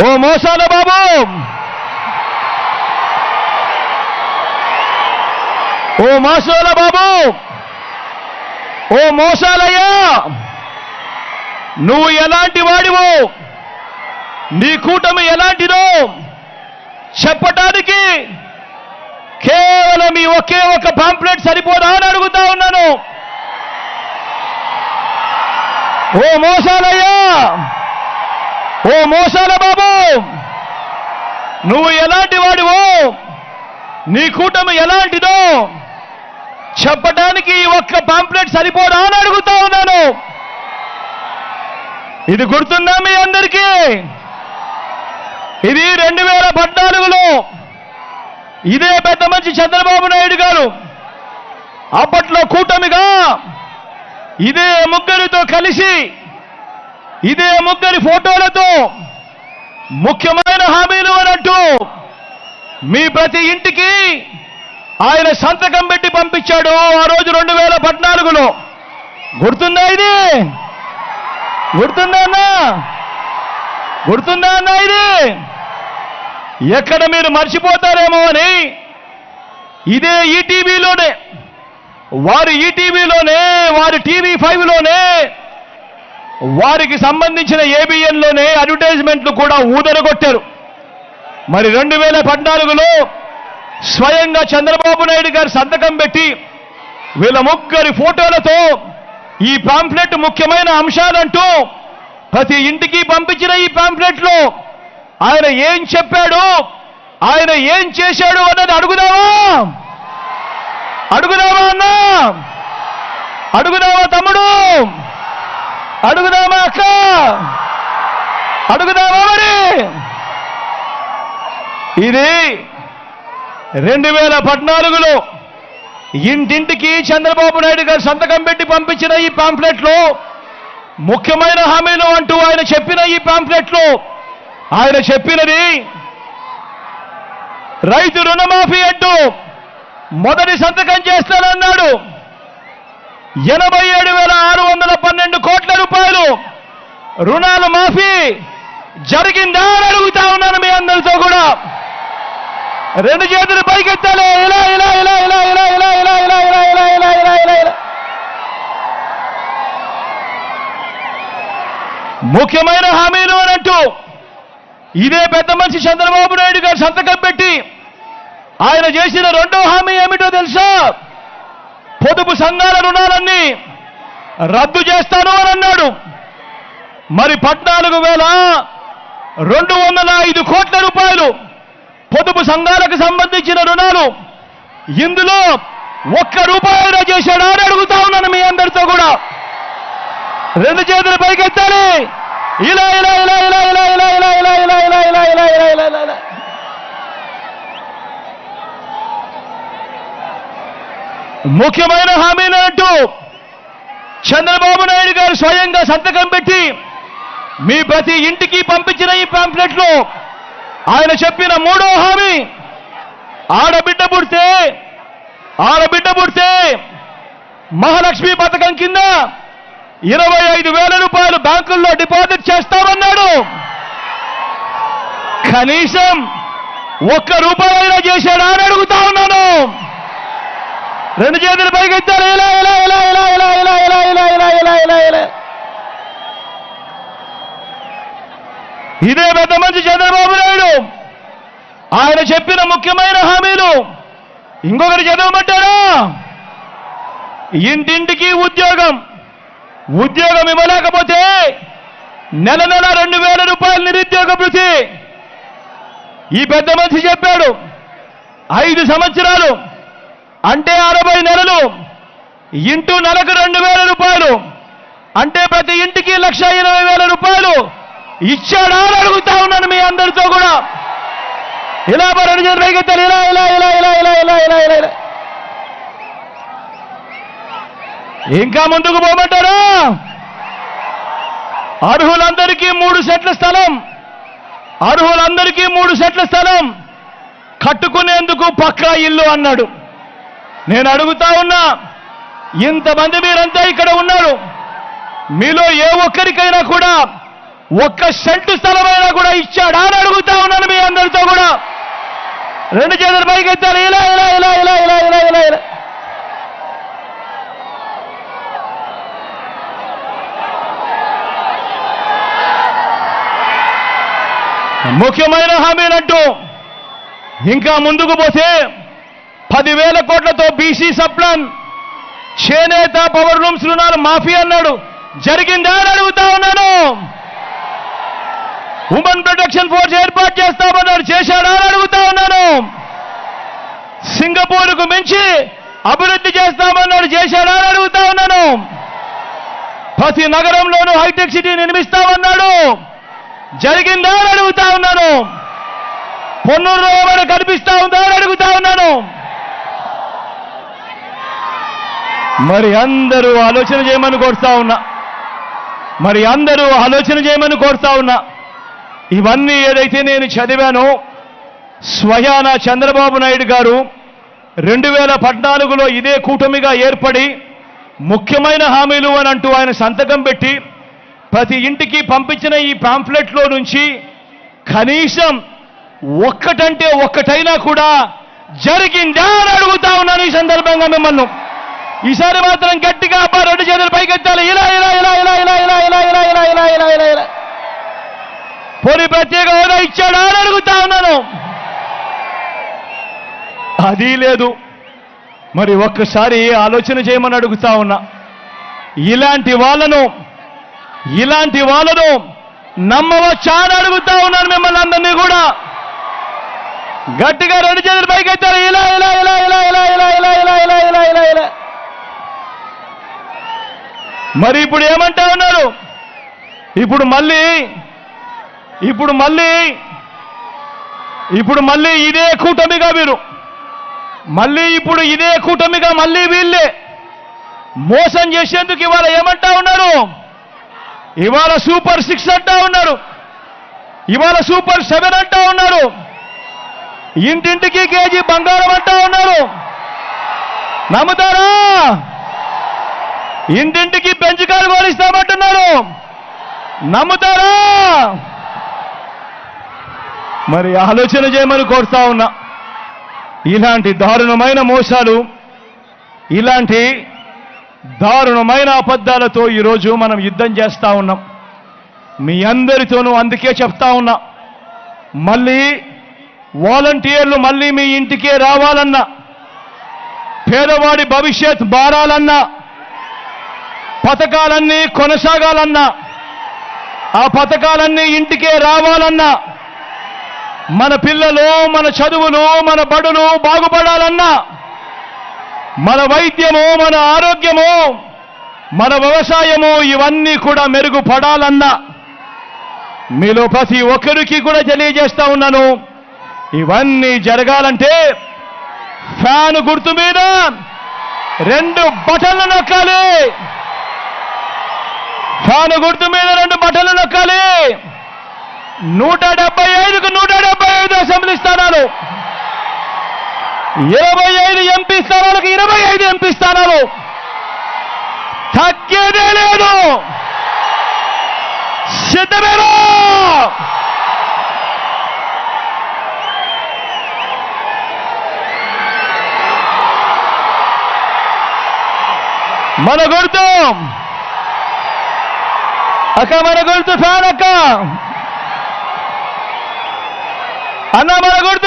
ఓ మోసాల బాబు, ఓ మోసాల బాబు, ఓ మోసాలయ్యా, నువ్వు ఎలాంటి వాడివో, నీ కూటమి ఎలాంటిదో చెప్పటానికి కేవలం ఈ ఒకే ఒక పాంప్లెట్ సరిపోదా అని అడుగుతా ఉన్నాను. ఓ మోసాలయ్యా, ఓ మోసాల బాబు, నువ్వు ఎలాంటి వాడివో, నీ కూటమి ఎలాంటిదో చెప్పడానికి ఈ ఒక్క పాంప్లెట్ సరిపోదా అని అడుగుతా ఉన్నాను. ఇది గుర్తుందా మీ అందరికీ? ఇది 2014లో ఇదే పెద్ద మంచి చంద్రబాబు నాయుడు గారు అప్పట్లో కూటమిగా ఇదే ముగ్గురితో కలిసి, ఇదే ముగ్గురి ఫోటోలతో ముఖ్యమైన హామీలు అన్నట్టు మీ ప్రతి ఇంటికి ఆయన సంతకం పెట్టి పంపించాడు ఆ రోజు 2014లో. గుర్తుందా ఇది? గుర్తుందా అన్నా? గుర్తుందా అన్నా ఇది? ఎక్కడ మీరు మర్చిపోతారేమో అని ఇదే ఈటీవీలోనే, వారి ఈటీవీలోనే, వారి టీవీ5లోనే, వారికి సంబంధించిన ఏబిఎన్లోనే అడ్వర్టైజ్మెంట్లు కూడా ఊదరగొట్టారు. మరి 2014లో స్వయంగా చంద్రబాబు నాయుడు గారు సంతకం పెట్టి వీళ్ళ ముగ్గురి ఫోటోలతో ఈ పాంప్లెట్ ముఖ్యమైన అంశాలంటూ ప్రతి ఇంటికి పంపించిన ఈ పాంప్లెట్లో ఆయన ఏం చెప్పాడు, ఆయన ఏం చేశాడు అన్నది అడుగుదామా? అడుగుదామా అన్నా? అడుగుదామా తమ్ముడు? అడుగుదామా అక్క? అడుగుదామా? మరి ఇది 2014లో ఇంటింటికి చంద్రబాబు నాయుడు గారు సంతకం పెట్టి పంపించిన ఈ పాంప్లెట్లో ముఖ్యమైన హామీలు అంటూ ఆయన చెప్పిన ఈ పాంప్లెట్లో ఆయన చెప్పినది రైతు రుణమాఫీ అంటూ మొదటి సంతకం చేస్తానన్నాడు. 87,612 కోట్ల రూపాయలు రుణాలు మాఫీ జరిగిందా అని అడుగుతా ఉన్నాను మీ అందరితో కూడా. రెండు చేతులు పైకెత్తాలి. ఇలా ఇలా ఇలా ఇలా ఇలా ఇలా ఇలా ఇలా ఇలా ఇలా ఇలా ఇలా ఇలా ఇలా ముఖ్యమైన హామీలు అన్నట్టు ఇదే పెద్ద మనిషి చంద్రబాబు నాయుడు గారు సంతకం పెట్టి ఆయన చేసిన రెండో హామీ ఏమిటో తెలుసా? పొదుపు సంఘాల రుణాలన్నీ రద్దు చేస్తాను అని అన్నాడు. మరి 14,205 కోట్ల రూపాయలు పొదుపు సంఘాలకు సంబంధించిన రుణాలు ఇందులో ఒక్క రూపాయైనా చేశాడా అని అడుగుతా ఉన్నాను మీ అందరితో కూడా. రెండు చేతులు పైకెత్తాలి. ఇలా ఇలా ఇలా ఇలా ఇలా ఇలా ఇలా ఇలా ఇలా ఇలా ఇలా ఇలా ఇలా ఇలా ఇలా ముఖ్యమైన హామీలు అంటూ చంద్రబాబు నాయుడు గారు స్వయంగా సంతకం పెట్టి మీ ప్రతి ఇంటికి పంపించిన ఈ పాంప్లెట్లో ఆయన చెప్పిన మూడో హామీ, ఆడబిడ్డ పుడితే మహాలక్ష్మి పథకం కింద 25,000 రూపాయలు బ్యాంకుల్లో డిపాజిట్ చేస్తామన్నాడు. కనీసం ఒక్క రూపాయి అయినా చేశాడా అని అడుగుతా ఉన్నాను. రెండు చేతులు పైకెత్తారు. ఇలా ఇలా ఇలా ఇలా ఇలా ఇలా ఇలా ఇలా ఇలా ఇలా ఇలా ఇలా ఇదే పెద్ద మంచి చంద్రబాబు నాయుడు ఆయన చెప్పిన ముఖ్యమైన హామీలు ఇంకొకరు చదవమంటారా? ఇంటింటికి ఉద్యోగం ఇవ్వలేకపోతే నెల 2,000 రూపాయలు నిరుద్యోగ భృతి. ఈ పెద్ద మనిషి చెప్పాడు 5 సంవత్సరాలు అంటే 60 నెలలు ఇంటూ నెలకు 2,000 రూపాయలు అంటే ప్రతి ఇంటికి 1,80,000 రూపాయలు ఇచ్చాడా అని అడుగుతా ఉన్నాను మీ అందరితో కూడా. ఇలా రెండు చేతులు పైకెత్తాలి. ఇలా ఇలా ఇలా ఇలా ఇలా ఇలా ఇలా ఇలా ఇలా ఇంకా ముందుకు పోమంటారా? అర్హులందరికీ 3 సెట్ల స్థలం కట్టుకునేందుకు పక్కా ఇల్లు అన్నాడు. నేను అడుగుతా ఉన్నా, ఇంతమంది మీరంతా ఇక్కడ ఉన్నారు, మీలో ఏ ఒక్కరికైనా కూడా ఒక్క సెంటు స్థలమైనా కూడా ఇచ్చాడా అని అడుగుతా ఉన్నాను మీ అందరితో కూడా. రెండు చేతులు పైకి ఎత్తారు. ఇలా ఇలా ఇలా ఇలా ఇలా ఇలా ఇలా ఇలా ముఖ్యమైన హామీలంటూ ఇంకా ముందుకు పోతే 10,000 కోట్లతో బీసీ సప్లాన్, చేనేత, పవర్ లూమ్స్ రుణాలు మాఫీ అన్నాడు. జరిగిందా అని అడుగుతా ఉన్నాను. ఉమెన్ ప్రొటెక్షన్ ఫోర్స్ ఏర్పాటు చేస్తామన్నాడు. చేశాడా అని అడుగుతా ఉన్నాను. సింగపూర్కు మించి అభివృద్ధి చేస్తామన్నాడు. చేశాడా అని అడుగుతా ఉన్నాను. ప్రతి నగరంలోనూ హైటెక్ సిటీ నిర్మిస్తామన్నాడు. జరిగిందా అని అడుగుతా ఉన్నాను. పొన్నూరులో ఏమైనా కనిపిస్తా ఉందా అని అడుగుతా ఉన్నాను. మరి అందరూ ఆలోచన చేయమని కోరుతా ఉన్నా. ఇవన్నీ ఏదైతే నేను చదివానో, స్వయాన చంద్రబాబు నాయుడు గారు 2014లో ఇదే కూటమిగా ఏర్పడి ముఖ్యమైన హామీలు అని అంటూ ఆయన సంతకం పెట్టి ప్రతి ఇంటికి పంపించిన ఈ పాంఫ్లెట్లో నుంచి కనీసం ఒక్కటంటే ఒక్కటైనా కూడా జరిగిందా అని అడుగుతా ఉన్నాను. ఈ సందర్భంగా మిమ్మల్ని ఈసారి మాత్రం గట్టిగా రెండు చేతులు పైకెత్తాలి. ఇలా ఇలా ఇలా ఇలా ఇలా ఇలా ఇలా ఇలా ఇలా ఇలా ఇలా ఇలా ఇలా పోనీ ప్రత్యేక హోదా ఇచ్చాడా అని అడుగుతా ఉన్నాను. అది లేదు. మరి ఒక్కసారి ఆలోచన చేయమని అడుగుతా ఉన్నా. ఇలాంటి వాళ్ళను నమ్మవచ్చా అని అడుగుతా ఉన్నాను మిమ్మల్ని అందరినీ కూడా. గట్టిగా రెండు చేతులు పైకెత్తారు. ఇలా ఇలా ఇలా ఇలా ఇలా ఇలా ఇలా ఇలా ఇలా ఇలా ఇలా ఇలా మరి ఇప్పుడు ఏమంటా ఉన్నారు? ఇప్పుడు మళ్ళీ ఇదే కూటమిగా మీరు ఇదే కూటమిగా మళ్ళీ వీళ్ళే మోసం చేసేందుకు ఇవాళ ఏమంటా ఉన్నారు? ఇవాళ సూపర్ 6 అంటా ఉన్నారు. ఇవాళ సూపర్ 7 అంటా ఉన్నారు. ఇంటింటికి కేజీ బంగారం అంటా ఉన్నారు. నమ్ముతారా? ఇంటింటికి పెంచి కారు కోరిస్తామంటున్నారు. నమ్ముతారా? మరి ఆలోచన చేయమని కోరుతా ఉన్నా. ఇలాంటి దారుణమైన మోసాలు, ఇలాంటి దారుణమైన అబద్ధాలతో ఈరోజు మనం యుద్ధం చేస్తా ఉన్నాం. మీ అందరితోనూ అందుకే చెప్తా ఉన్నా, మళ్ళీ వాలంటీర్లు మళ్ళీ మీ ఇంటికే రావాలన్నా, పేదవాడి భవిష్యత్ మారాలన్నా, పథకాలన్నీ కొనసాగాలన్నా, ఆ పథకాలన్నీ ఇంటికే రావాలన్నా, మన పిల్లలు, మన చదువులు, మన బడులు బాగుపడాలన్నా, మన వైద్యము, మన ఆరోగ్యము, మన వ్యవసాయము ఇవన్నీ కూడా మెరుగుపడాలన్నా మీలో ప్రతి ఒక్కరికి కూడా తెలియజేస్తా ఉన్నాను. ఇవన్నీ జరగాలంటే ఫ్యాన్ గుర్తు మీద 2 బటన్లు నొక్కాలి. ఫ్యాన్ గుర్తు మీద 2 బటన్లు నొక్కాలి. 175కు 175 అసెంబ్లీ స్థానాలు, 25 ఎంపీ స్థానాలకు 25 ఎంపీ స్థానాలు, తగ్గేదే లేదు. సిద్ధమేనా? మన గుర్తు అక్క, మన గుర్తు ఫ్యాన్ అక్క, అన్న మన గుర్తు